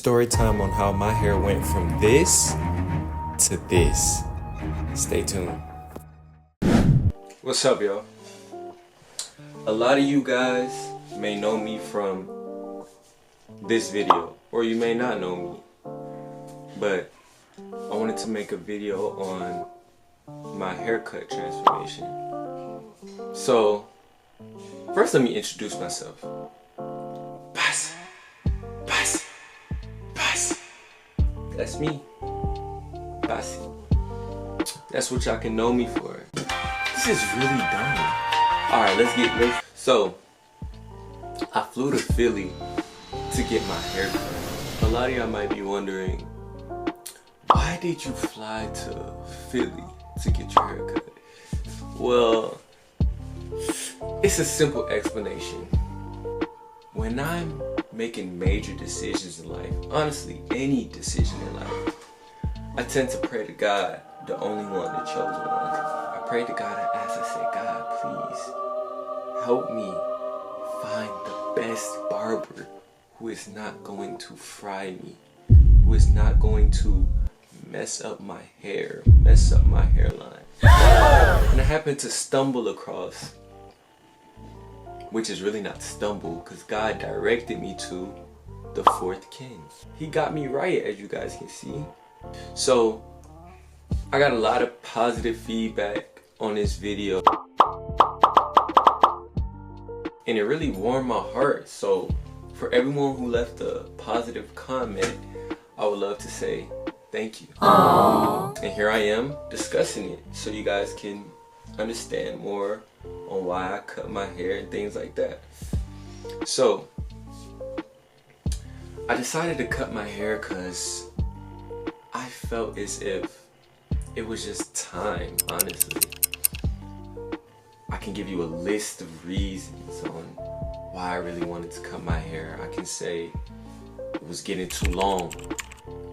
story time on how my hair went from this to this. Stay tuned. What's up, y'all? A lot of you guys may know me from this video, or you may not know me, but I wanted to make a video on my haircut transformation. So, first let me introduce myself. Bas. That's me. Basi. That's what y'all can know me for. This is really dumb. Alright, let's get. So, I flew to Philly to get my hair cut. A lot of y'all might be wondering, why did you fly to Philly to get your hair cut? Well, it's a simple explanation. When I'm making major decisions in life, honestly, any decision in life, I tend to pray to God, the only one, the chosen one. I pray to God and ask, I say, God, please help me find the best barber who is not going to fry me, who is not going to mess up my hair, mess up my hairline. And I happened to stumble across, which is really not stumble, because God directed me to the Fourth King. He got me right, as you guys can see. So, I got a lot of positive feedback on this video, and it really warmed my heart. So, for everyone who left a positive comment, I would love to say thank you. Aww. And here I am discussing it, so you guys can understand more on why I cut my hair and things like that. So, I decided to cut my hair because I felt as if it was just time, honestly. I can give you a list of reasons on why I really wanted to cut my hair. I can say it was getting too long.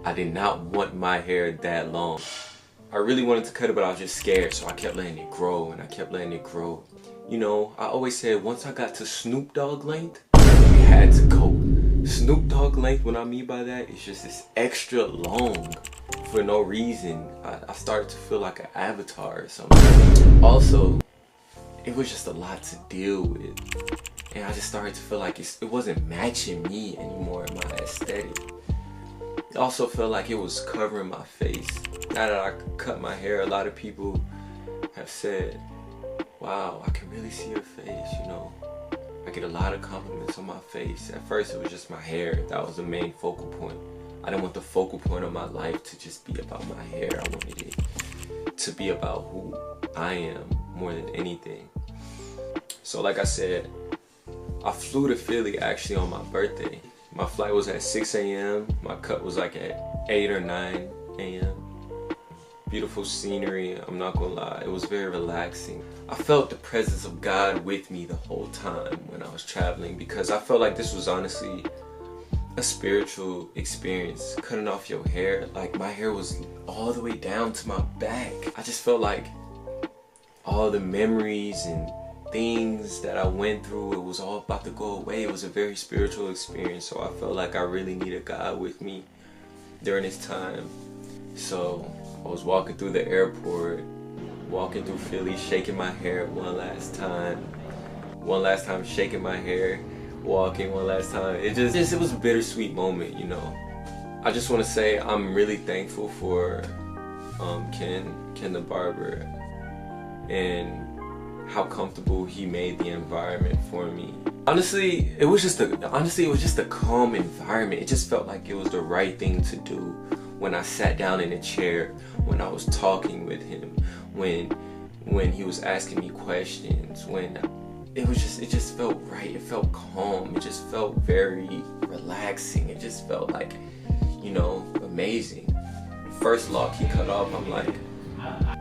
I did not want my hair that long. I really wanted to cut it, but I was just scared, so I kept letting it grow, and I kept letting it grow. You know, I always said once I got to Snoop Dogg length, it had to go. Snoop Dogg length, what I mean by that, is just this extra long for no reason. I started to feel like an avatar or something. Also, it was just a lot to deal with, and I just started to feel like it wasn't matching me anymore in my aesthetic. It also felt like it was covering my face. Now that I cut my hair, a lot of people have said, wow, I can really see your face, you know. I get a lot of compliments on my face. At first it was just my hair. That was the main focal point. I didn't want the focal point of my life to just be about my hair. I wanted it to be about who I am more than anything. So like I said, I flew to Philly actually on my birthday. My flight was at 6 a.m. My cut was like at 8 or 9 a.m. Beautiful scenery, I'm not gonna lie, it was very relaxing. I felt the presence of God with me the whole time when I was traveling, because I felt like this was honestly a spiritual experience. Cutting off your hair, like my hair was all the way down to my back. I just felt like all the memories and things that I went through, it was all about to go away. It was a very spiritual experience, so I felt like I really needed God with me during this time. So I was walking through the airport, walking through Philly, shaking my hair one last time shaking my hair, walking one last time. It was a bittersweet moment, you know. I just want to say I'm really thankful for Ken the barber, and how comfortable he made the environment for me. Honestly, it was just a calm environment. It just felt like it was the right thing to do. When I sat down in a chair, when I was talking with him, when he was asking me questions, it just felt right. It felt calm. It just felt very relaxing. It just felt like, you know, amazing. First lock he cut off, I'm like,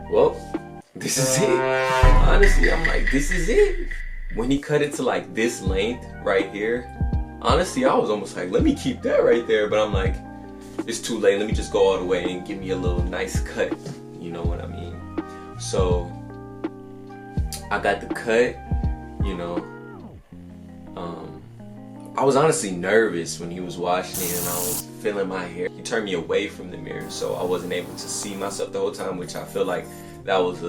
well, this is it. Honestly, I'm like, this is it. When he cut it to like this length right here, honestly, I was almost like, let me keep that right there. But I'm like, it's too late. Let me just go all the way and give me a little nice cut. You know what I mean? So I got the cut, you know. I was honestly nervous when he was washing it, and I was feeling my hair. He turned me away from the mirror, so I wasn't able to see myself the whole time, which I feel like that was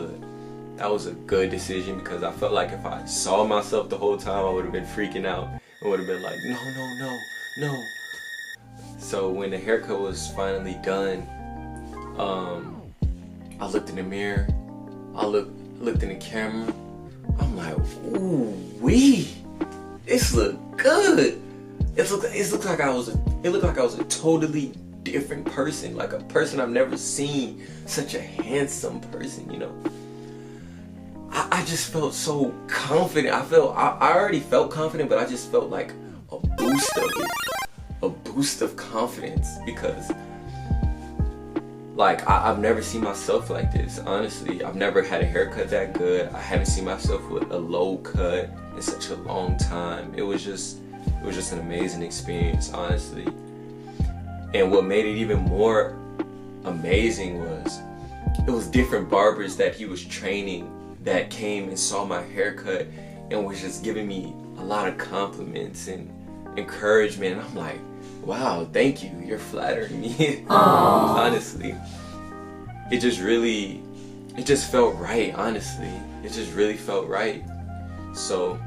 a good decision, because I felt like if I saw myself the whole time, I would have been freaking out. I would have been like, no, no, no, no. So when the haircut was finally done, I looked in the mirror, I looked in the camera, I'm like, ooh wee, this look good. It looked like I was a totally different person, like a person I've never seen, such a handsome person, you know. I just felt so confident. I already felt confident, but I just felt like a boost of confidence, because like I've never seen myself like this, honestly. I've never had a haircut that good. I haven't seen myself with a low cut in such a long time. It was just an amazing experience, honestly. And what made it even more amazing was it was different barbers that he was training that came and saw my haircut and was just giving me a lot of compliments and encouragement. And I'm like, wow, thank you, you're flattering me. Honestly, it just felt right, honestly. It just really felt right. So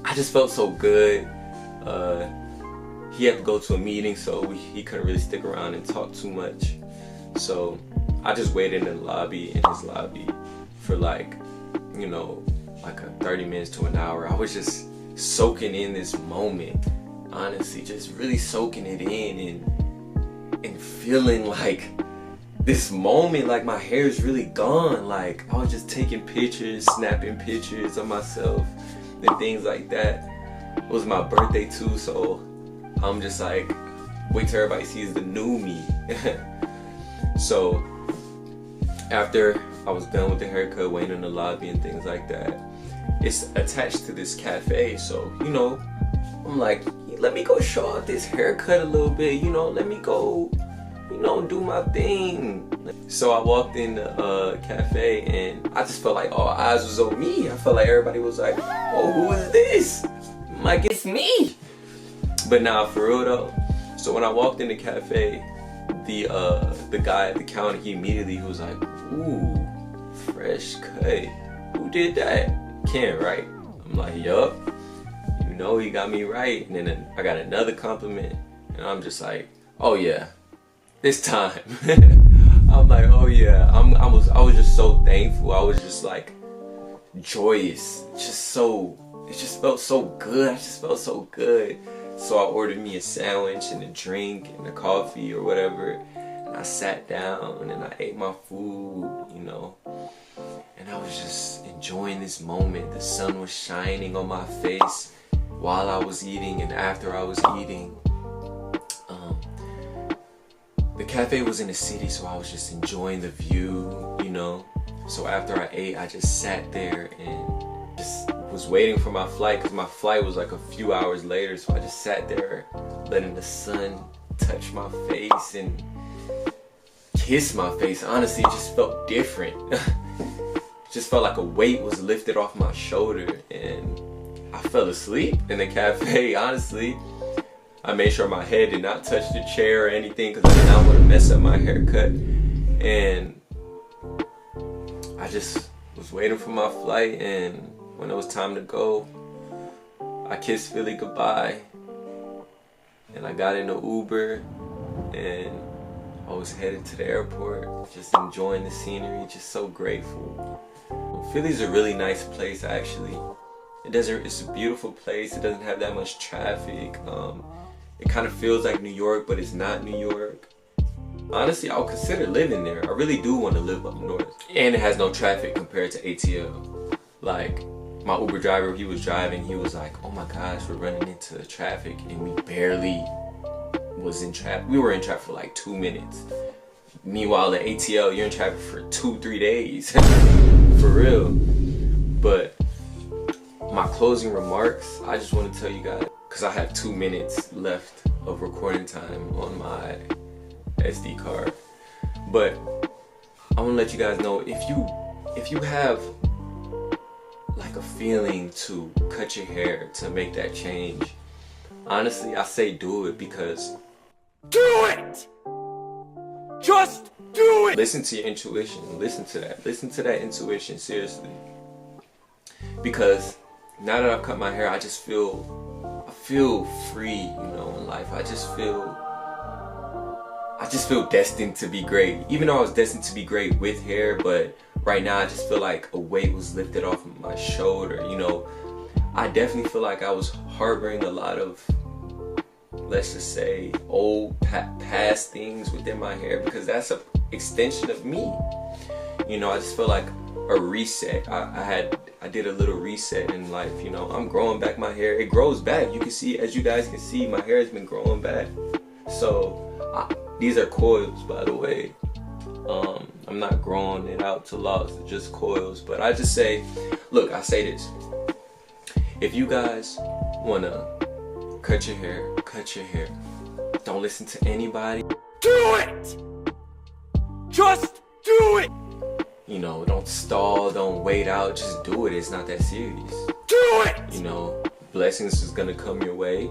I just felt so good. He had to go to a meeting, so he couldn't really stick around and talk too much. So I just waited in his lobby for like, you know, like a 30 minutes to an hour. I was just soaking in this moment, honestly, just really soaking it in and feeling like this moment, like my hair is really gone. Like I was just taking pictures, snapping pictures of myself and things like that. It was my birthday too, so I'm just like, wait till everybody sees the new me. So after I was done with the haircut, waiting in the lobby and things like that, it's attached to this cafe. So, you know, I'm like, let me go show off this haircut a little bit, you know, let me go, you know, do my thing. So I walked in the cafe and I just felt like all eyes was on me. I felt like everybody was like, oh, who is this? I'm like, it's me. But nah, for real though. So when I walked in the cafe, the guy at the counter, he immediately was like, ooh, fresh cut. Who did that? Ken, right? I'm like, yup. You know, he got me right. And then I got another compliment, and I'm just like, oh yeah, it's time. I'm like, oh yeah. I was just so thankful. I was just like joyous. It just felt so good. I just felt so good. So I ordered me a sandwich and a drink and a coffee or whatever, and I sat down and I ate my food, you know, and I was just enjoying this moment. The sun was shining on my face while I was eating and after I was eating. The cafe was in the city, so I was just enjoying the view, you know. So after I ate, I just sat there and just was waiting for my flight, because my flight was like a few hours later. So I just sat there letting the sun touch my face and kiss my face. Honestly, it just felt different. It just felt like a weight was lifted off my shoulder, and I fell asleep in the cafe. Honestly, I made sure my head did not touch the chair or anything, because I did not want to mess up my haircut. And I just was waiting for my flight, and when it was time to go, I kissed Philly goodbye, and I got in the Uber, and I was headed to the airport, just enjoying the scenery, just so grateful. Philly's a really nice place, actually. It's a beautiful place. It doesn't have that much traffic. It kind of feels like New York, but it's not New York. Honestly, I'll consider living there. I really do want to live up north. And it has no traffic compared to ATL. Like, my Uber driver, he was driving, he was like, oh my gosh, we're running into traffic, and we barely was in traffic. We were in traffic for like 2 minutes. Meanwhile, the ATL, you're in traffic for 2-3 days. For real. But my closing remarks, I just want to tell you guys, because I have 2 minutes left of recording time on my SD card. But I want to let you guys know, if you have like a feeling to cut your hair, to make that change, honestly, I say do it, because do it! Just do it! Listen to your intuition. Listen to that. Listen to that intuition, seriously. Because now that I've cut my hair, I feel free, you know, in life. I just feel destined to be great. Even though I was destined to be great with hair, but right now I just feel like a weight was lifted off of my shoulder, you know. I definitely feel like I was harboring a lot of, let's just say, old past things within my hair, because that's an extension of me. You know, I just feel like a reset. I did a little reset in life, you know. I'm growing back my hair. It grows back. You can see, as you guys can see, my hair has been growing back. So these are coils, by the way. I'm not growing it out to locks, they're just coils. But I just say, look, I say this. If you guys wanna cut your hair, cut your hair. Don't listen to anybody. Do it! Just do it! You know, don't stall, don't wait out, just do it. It's not that serious. Do it! You know, blessings is gonna come your way.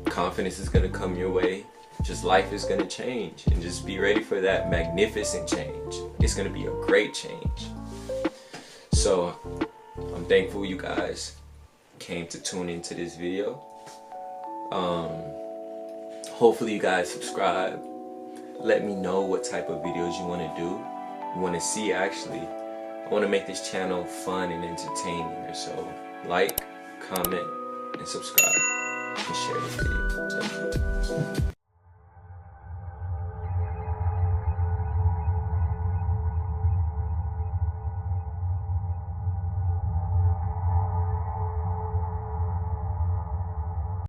Confidence is gonna come your way. Just life is gonna change, and just be ready for that magnificent change. It's gonna be a great change. So I'm thankful you guys came to tune into this video. Hopefully you guys subscribe. Let me know what type of videos you want to do, you want to see. Actually, I want to make this channel fun and entertaining. So like, comment, and subscribe, and share this video. Thank you.